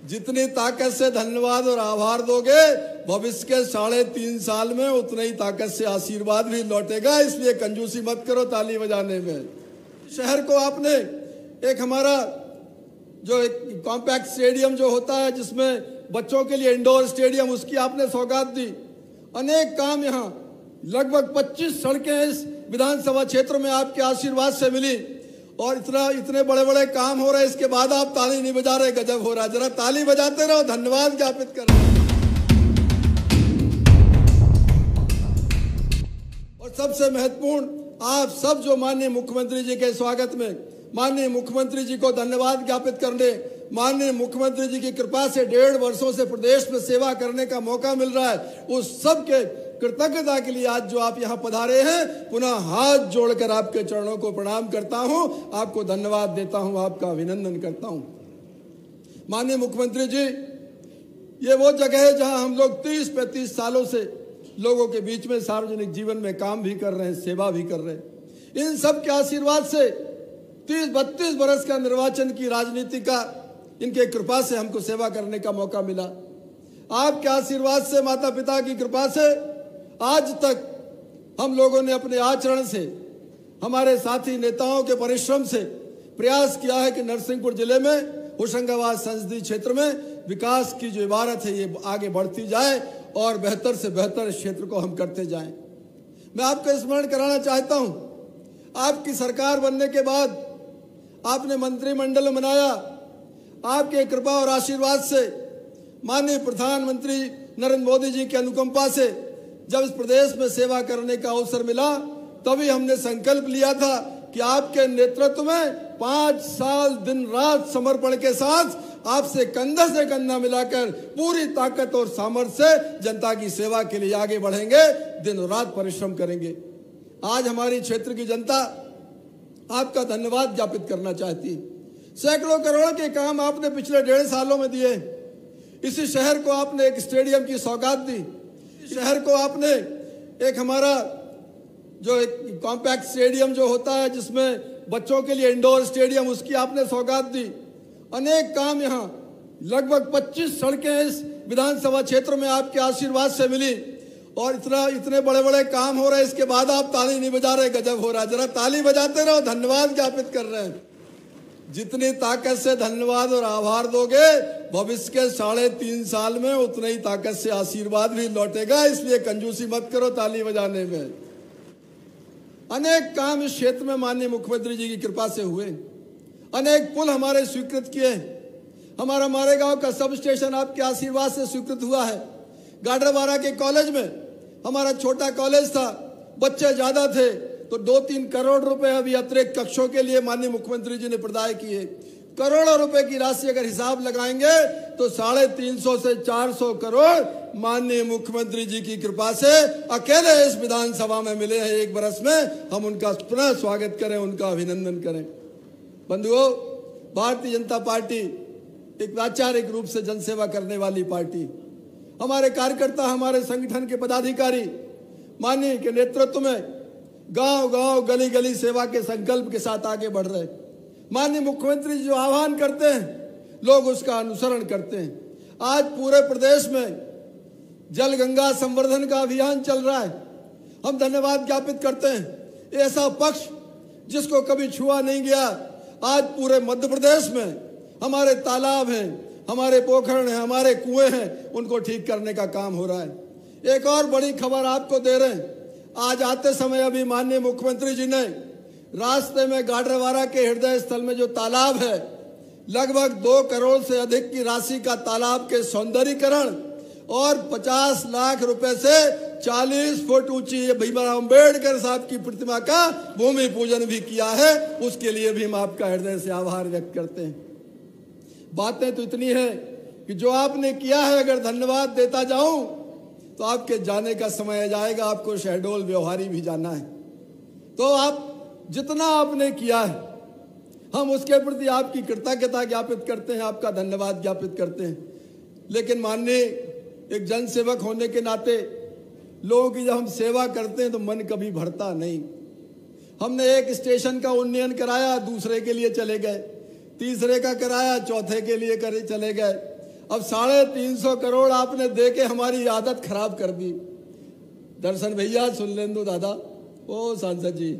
जितनी ताकत से धन्यवाद और आभार दोगे, भविष्य के 3.5 साल में उतनी ही ताकत से आशीर्वाद भी लौटेगा। इसलिए कंजूसी मत करो ताली बजाने में। शहर को आपने एक हमारा जो एक कॉम्पैक्ट स्टेडियम जो होता है, जिसमें बच्चों के लिए इंडोर स्टेडियम, उसकी आपने सौगात दी। अनेक काम यहाँ, लगभग 25 सड़कें इस विधानसभा क्षेत्र में आपके आशीर्वाद से मिली और इतने बड़े बड़े काम हो रहे, इसके बाद आप ताली नहीं बजा रहे, गजब हो रहा है। जरा ताली बजाते रहो, धन्यवाद ज्ञापित कर रहे। और सबसे महत्वपूर्ण, आप सब जो माननीय मुख्यमंत्री जी के स्वागत में माननीय मुख्यमंत्री जी को धन्यवाद ज्ञापित करने, माननीय मुख्यमंत्री जी की कृपा से 1.5 वर्षों से प्रदेश में सेवा करने का मौका मिल रहा है, उस सब के कृतज्ञता के लिए आज जो आप यहाँ पधारे हैं, पुनः हाथ जोड़कर आपके चरणों को प्रणाम करता हूँ, आपको धन्यवाद देता हूँ, आपका अभिनंदन करता हूँ। माननीय मुख्यमंत्री जी, ये वो जगह है जहाँ हम लोग 30-35 सालों से लोगों के बीच में सार्वजनिक जीवन में काम भी कर रहे हैं, सेवा भी कर रहे हैं। इन सब के आशीर्वाद से 30-32 बरस का निर्वाचन की राजनीति का इनके कृपा से हमको सेवा करने का मौका मिला। आपके आशीर्वाद से, माता पिता की कृपा से आज तक हम लोगों ने अपने आचरण से, हमारे साथी नेताओं के परिश्रम से प्रयास किया है कि नरसिंहपुर जिले में होशंगाबाद संसदीय क्षेत्र में विकास की जो इबारत है ये आगे बढ़ती जाए और बेहतर से बेहतर इस क्षेत्र को हम करते जाएं। मैं आपको स्मरण कराना चाहता हूं, आपकी सरकार बनने के बाद आपने मंत्रिमंडल बनाया। आपके कृपा और आशीर्वाद से, माननीय प्रधानमंत्री नरेंद्र मोदी जी की अनुकंपा से जब इस प्रदेश में सेवा करने का अवसर मिला, तभी हमने संकल्प लिया था कि आपके नेतृत्व में 5 साल दिन रात समर्पण के साथ आपसे कंधा से कंधा मिलाकर पूरी ताकत और सामर्थ्य से जनता की सेवा के लिए आगे बढ़ेंगे, दिन और रात परिश्रम करेंगे। आज हमारी क्षेत्र की जनता आपका धन्यवाद ज्ञापित करना चाहती है। सैकड़ों करोड़ के काम आपने पिछले 1.5 सालों में दिए। इसी शहर को आपने एक स्टेडियम की सौगात दी। शहर को आपने एक हमारा जो एक कॉम्पैक्ट स्टेडियम जो होता है, जिसमें बच्चों के लिए इंडोर स्टेडियम, उसकी आपने सौगात दी। अनेक काम यहाँ, लगभग 25 सड़कें इस विधानसभा क्षेत्र में आपके आशीर्वाद से मिली और इतने बड़े बड़े काम हो रहे हैं, इसके बाद आप ताली नहीं बजा रहे, गजब हो रहा है। जरा ताली बजाते रहो, धन्यवाद ज्ञापित कर रहे हैं। जितनी ताकत से धन्यवाद और आभार दोगे, भविष्य के 3.5 साल में उतनी ही ताकत से आशीर्वाद भी लौटेगा। इसलिए कंजूसी मत करो ताली बजाने में। अनेक काम इस क्षेत्र में माननीय मुख्यमंत्री जी की कृपा से हुए। अनेक पुल हमारे स्वीकृत किए। हमारा मारेगांव का सब स्टेशन आपके आशीर्वाद से स्वीकृत हुआ है। गाडरवारा के कॉलेज में, हमारा छोटा कॉलेज था, बच्चे ज्यादा थे, तो 2-3 करोड़ रुपए अभी अतिरिक्त कक्षों के लिए माननीय मुख्यमंत्री जी ने प्रदान किए। करोड़ों रुपए की राशि अगर हिसाब लगाएंगे तो 350 से 400 करोड़ माननीय मुख्यमंत्री जी की कृपा से अकेले इस विधानसभा में मिले हैं। 1 बरस में हम उनका पुनः स्वागत करें, उनका अभिनंदन करें। बंधुओं, भारतीय जनता पार्टी एक वैचारिक रूप से जनसेवा करने वाली पार्टी। हमारे कार्यकर्ता, हमारे संगठन के पदाधिकारी माननीय के नेतृत्व में गांव गांव, गली गली सेवा के संकल्प के साथ आगे बढ़ रहे। माननीय मुख्यमंत्री जो आह्वान करते हैं, लोग उसका अनुसरण करते हैं। आज पूरे प्रदेश में जल गंगा संवर्धन का अभियान चल रहा है। हम धन्यवाद ज्ञापित करते हैं। ऐसा पक्ष जिसको कभी छुआ नहीं गया, आज पूरे मध्य प्रदेश में हमारे तालाब हैं, हमारे पोखर हैं, हमारे कुएं हैं, उनको ठीक करने का काम हो रहा है। एक और बड़ी खबर आपको दे रहे हैं। आज आते समय अभी माननीय मुख्यमंत्री जी ने रास्ते में गाडरवारा के हृदय स्थल में जो तालाब है, लगभग 2 करोड़ से अधिक की राशि का तालाब के सौंदर्यीकरण और 50 लाख रुपए से 40 फुट ऊंची भीमराव अंबेडकर साहब की प्रतिमा का भूमि पूजन भी किया है। उसके लिए भी हम आपका हृदय से आभार व्यक्त करते हैं। बातें तो इतनी है कि जो आपने किया है, अगर धन्यवाद देता जाऊं तो आपके जाने का समय आ जाएगा। आपको शहडोल व्यवहारी भी जाना है, तो आप जितना आपने किया है, हम उसके प्रति आपकी कृतज्ञता ज्ञापित करते हैं, आपका धन्यवाद ज्ञापित करते हैं। लेकिन माननीय एक जनसेवक होने के नाते लोगों की जब हम सेवा करते हैं तो मन कभी भरता नहीं। हमने एक स्टेशन का उन्नयन कराया, दूसरे के लिए चले गए, तीसरे का कराया, चौथे के लिए चले गए। अब 350 करोड़ आपने दे के हमारी आदत खराब कर दी। दर्शन भैया सुन लें दो दादा, ओ सांसद जी,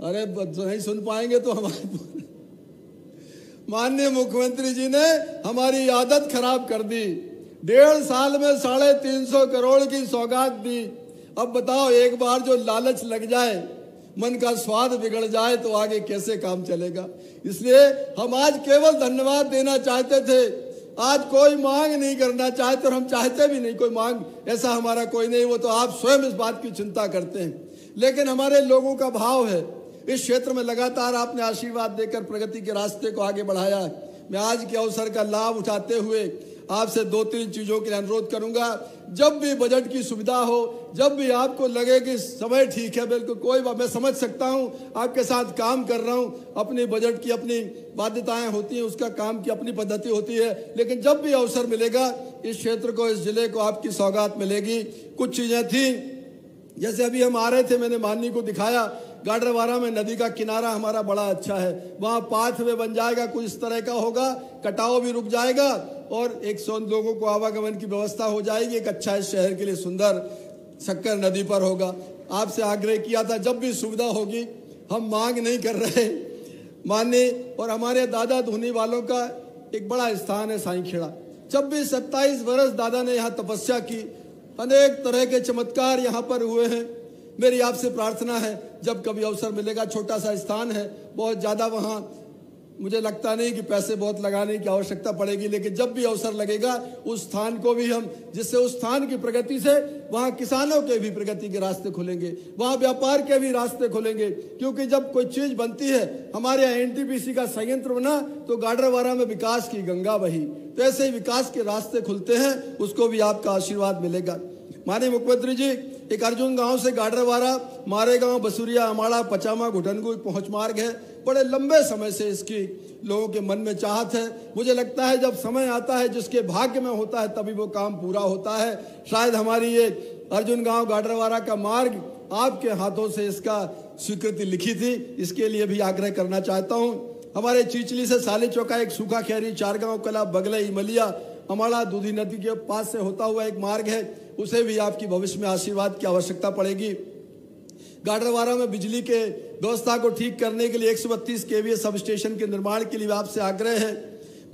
अरे नहीं सुन पाएंगे तो हमारे माननीय मुख्यमंत्री जी ने हमारी आदत खराब कर दी। 1.5 साल में 350 करोड़ की सौगात दी। अब बताओ, एक बार जो लालच लग जाए, मन का स्वाद बिगड़ जाए तो आगे कैसे काम चलेगा। इसलिए हम आज केवल धन्यवाद देना चाहते थे, आज कोई मांग नहीं करना चाहते और हम चाहते भी नहीं कोई मांग, ऐसा हमारा कोई नहीं, वो तो आप स्वयं इस बात की चिंता करते हैं। लेकिन हमारे लोगों का भाव है, इस क्षेत्र में लगातार आपने आशीर्वाद देकर प्रगति के रास्ते को आगे बढ़ाया। मैं आज के अवसर का लाभ उठाते हुए आपसे 2-3 चीजों के लिए अनुरोध करूंगा। जब भी बजट की सुविधा हो, जब भी आपको लगे कि समय ठीक है, बिल्कुल कोई बात, मैं समझ सकता हूं, आपके साथ काम कर रहा हूं, अपनी बजट की अपनी बाध्यताएं होती हैं, उसका काम की अपनी पद्धति होती है, लेकिन जब भी अवसर मिलेगा इस क्षेत्र को, इस जिले को आपकी सौगात मिलेगी। कुछ चीजें थी, जैसे अभी हम आ रहे थे, मैंने माननीय को दिखाया, गाडरवारा में नदी का किनारा हमारा बड़ा अच्छा है, वहाँ पाथवे बन जाएगा, कुछ इस तरह का होगा, कटाव भी रुक जाएगा और 100 लोगों को आवागमन की व्यवस्था हो जाएगी। एक अच्छा इस शहर के लिए सुंदर शक्कर नदी पर होगा। आपसे आग्रह किया था, जब भी सुविधा होगी, हम मांग नहीं कर रहे माननीय, और हमारे दादा धुनी वालों का एक बड़ा स्थान है साईंखेड़ा। 26-27 वर्ष दादा ने यहाँ तपस्या की, अनेक तरह के चमत्कार यहाँ पर हुए हैं। मेरी आपसे प्रार्थना है, जब कभी अवसर मिलेगा, छोटा सा स्थान है, बहुत ज़्यादा वहाँ मुझे लगता नहीं कि पैसे बहुत लगाने की आवश्यकता पड़ेगी, लेकिन जब भी अवसर लगेगा उस स्थान को भी हम, जिससे उस स्थान की प्रगति से वहाँ किसानों के भी प्रगति के रास्ते खुलेंगे, वहाँ व्यापार के भी रास्ते खुलेंगे। क्योंकि जब कोई चीज़ बनती है, हमारे यहाँ एनटीपीसी का संयंत्र बना तो गाडरवारा में विकास की गंगा बही, तो ऐसे ही विकास के रास्ते खुलते हैं, उसको भी आपका आशीर्वाद मिलेगा। माननीय मुख्यमंत्री जी, एक अर्जुन गांव से गाडरवारा, मारेगांव, बसूरिया, अमाड़ा, पचामा, घुटनगु पहुंच मार्ग है। बड़े लंबे समय से इसकी लोगों के मन में चाहत है। मुझे लगता है जब समय आता है, जिसके भाग्य में होता है, तभी वो काम पूरा होता है। शायद हमारी ये अर्जुन गांव गाडरवारा का मार्ग आपके हाथों से इसका स्वीकृति लिखी थी, इसके लिए भी आग्रह करना चाहता हूँ। हमारे चिचली से साले चौका एक सूखा खैरी, चारगांव कला, बगले, इमलिया, अमाड़ा, दूधी नदी के पास से होता हुआ एक मार्ग है, उसे भी आपकी भविष्य में आशीर्वाद की आवश्यकता पड़ेगी। गाडरवारा में बिजली के व्यवस्था को ठीक करने के लिए 132 केवीए सब स्टेशन के निर्माण के लिए आपसे आग्रह है।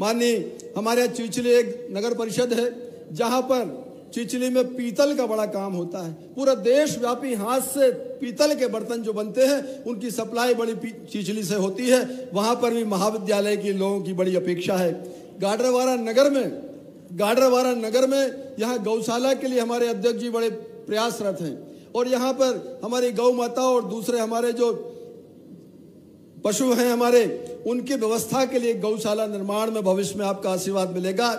माननीय, हमारे यहाँ चिचली एक नगर परिषद है, जहाँ पर चिचली में पीतल का बड़ा काम होता है। पूरा देशव्यापी हाथ से पीतल के बर्तन जो बनते हैं, उनकी सप्लाई बड़ी चिचली से होती है। वहाँ पर भी महाविद्यालय के लोगों की बड़ी अपेक्षा है। गाडरवारा नगर में यहाँ गौशाला के लिए हमारे अध्यक्ष जी बड़े प्रयासरत हैं, और यहाँ पर हमारी गौ माता और दूसरे हमारे जो पशु हैं हमारे, उनकी व्यवस्था के लिए गौशाला निर्माण में भविष्य में आपका आशीर्वाद मिलेगा।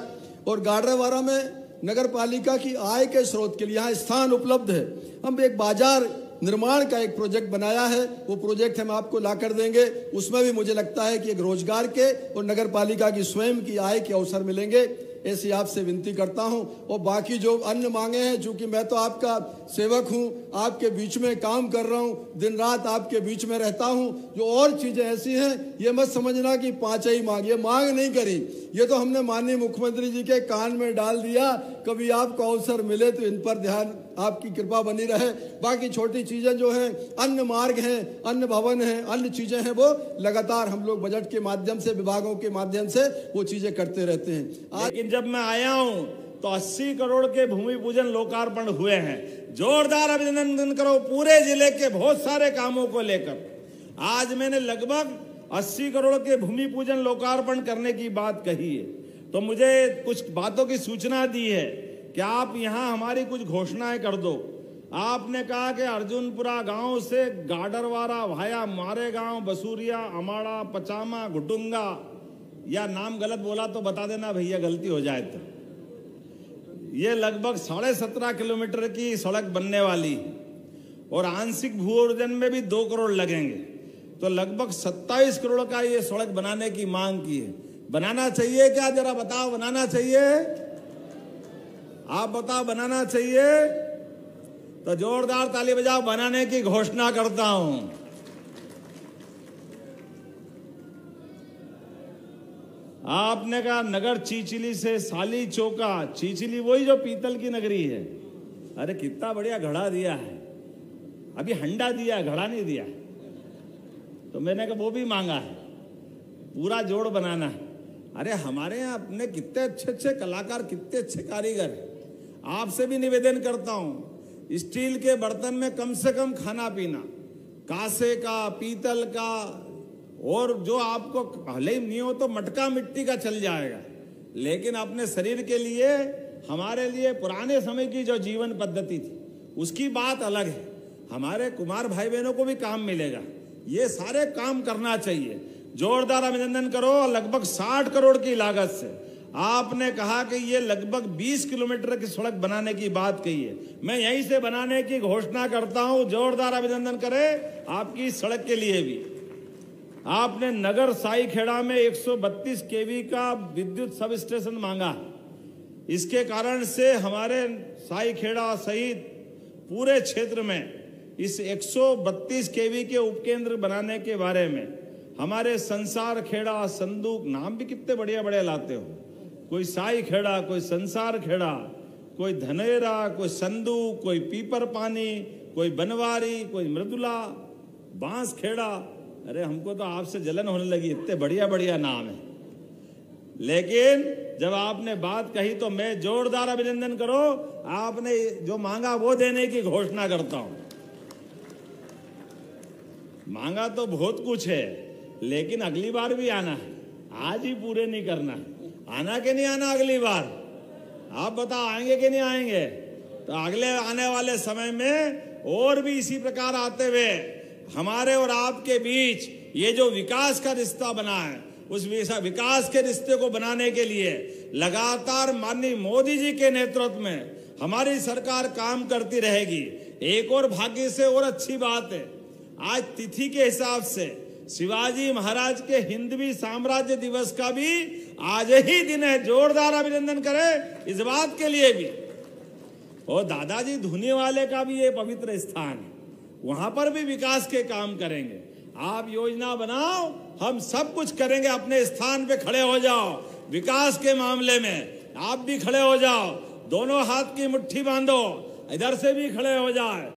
और गाडरवारा में नगर पालिका की आय के स्रोत के लिए यहाँ स्थान उपलब्ध है। हम एक बाजार निर्माण का एक प्रोजेक्ट बनाया है, वो प्रोजेक्ट हम आपको ला कर देंगे। उसमें भी मुझे लगता है कि एक रोजगार के और नगर पालिका की स्वयं की आय के अवसर मिलेंगे। ऐसी आपसे विनती करता हूं। और बाकी जो अन्य मांगे हैं, चूंकि मैं तो आपका सेवक हूं, आपके बीच में काम कर रहा हूं, दिन रात आपके बीच में रहता हूं, जो और चीजें ऐसी हैं, ये मत समझना कि 5 ही मांग, ये मांग नहीं करी, ये तो हमने माननीय मुख्यमंत्री जी के कान में डाल दिया। कभी आपको अवसर मिले तो इन पर ध्यान, आपकी कृपा बनी रहे। बाकी छोटी चीजें जो हैं, अन्य मार्ग हैं, अन्य भवन हैं, अन्य चीजें हैं, वो लगातार हम लोग बजट के माध्यम से, विभागों के माध्यम से वो चीजें करते रहते हैं। लेकिन जब मैं आया हूं तो 80 करोड़ के भूमि पूजन लोकार्पण हुए हैं। जोरदार अभिनंदन करो पूरे जिले के बहुत सारे कामों को लेकर। आज मैंने लगभग 80 करोड़ के भूमि पूजन लोकार्पण करने की बात कही है, तो मुझे कुछ बातों की सूचना दी है कि आप यहां हमारी कुछ घोषणाएं कर दो। आपने कहा कि अर्जुनपुरा गांव से गाडरवारा भाया मारेगांव, बसूरिया, अमाड़ा, पचामा, घुटुंगा, या नाम गलत बोला तो बता देना भैया, गलती हो जाए तो। ये लगभग 17.5 किलोमीटर की सड़क बनने वाली, और आंशिक भू अर्जन में भी 2 करोड़ लगेंगे, तो लगभग 27 करोड़ का ये सड़क बनाने की मांग की है। बनाना चाहिए क्या, जरा बताओ, बनाना चाहिए? आप बताओ, बनाना चाहिए? तो जोरदार ताली बजाओ, बनाने की घोषणा करता हूं। आपने कहा नगर चीचली से साली चौका, चीचली वही जो पीतल की नगरी है। अरे कितना बढ़िया घड़ा दिया है, अभी हंडा दिया, घड़ा नहीं दिया। तो मैंने कहा वो भी मांगा है, पूरा जोड़ बनाना है। अरे हमारे यहाँ अपने कितने अच्छे अच्छे कलाकार, कितने अच्छे कारीगर हैं। आपसे भी निवेदन करता हूँ, स्टील के बर्तन में कम से कम खाना पीना, कांसे का, पीतल का, और जो आपको भले ही नहीं हो तो मटका मिट्टी का चल जाएगा, लेकिन अपने शरीर के लिए, हमारे लिए पुराने समय की जो जीवन पद्धति थी उसकी बात अलग है। हमारे कुमार भाई बहनों को भी काम मिलेगा, ये सारे काम करना चाहिए। जोरदार अभिनंदन करो। लगभग 60 करोड़ की लागत से आपने कहा कि ये लगभग 20 किलोमीटर की सड़क बनाने की बात कही है। मैं यहीं से बनाने की घोषणा करता हूं। जोरदार अभिनंदन करें आपकी सड़क के लिए भी। आपने नगर साईखेड़ा में 132 केवी का विद्युत सब स्टेशन मांगा। इसके कारण से हमारे साईखेड़ा सहित पूरे क्षेत्र में इस 132 केवी के उपकेंद्र बनाने के बारे में हमारे संसार खेड़ा, संदूक, नाम भी कितने बढ़िया बढ़िया लाते हो, कोई साई खेड़ा, कोई संसार खेड़ा, कोई धनेरा, कोई संदूक, कोई पीपर पानी, कोई बनवारी, कोई मृदुला, बांस खेड़ा। अरे हमको तो आपसे जलन होने लगी, इतने बढ़िया बढ़िया नाम है। लेकिन जब आपने बात कही तो मैं जोरदार अभिनंदन करो, आपने जो मांगा वो देने की घोषणा करता हूं। मांगा तो बहुत कुछ है, लेकिन अगली बार भी आना है, आज ही पूरे नहीं करना है। आना कि नहीं आना अगली बार? आप बताओ, आएंगे कि नहीं आएंगे? तो अगले आने वाले समय में और भी इसी प्रकार आते हुए हमारे और आपके बीच ये जो विकास का रिश्ता बना है, उस विकास के रिश्ते को बनाने के लिए लगातार माननीय मोदी जी के नेतृत्व में हमारी सरकार काम करती रहेगी। एक और भाग्य से और अच्छी बात है, आज तिथि के हिसाब से शिवाजी महाराज के हिंदवी साम्राज्य दिवस का भी आज ही दिन है। जोरदार अभिनंदन करें इस बात के लिए भी। और दादाजी धुनी वाले का भी ये पवित्र स्थान है, वहां पर भी विकास के काम करेंगे। आप योजना बनाओ, हम सब कुछ करेंगे। अपने स्थान पे खड़े हो जाओ, विकास के मामले में आप भी खड़े हो जाओ, दोनों हाथ की मुट्ठी बांधो, इधर से भी खड़े हो जाए।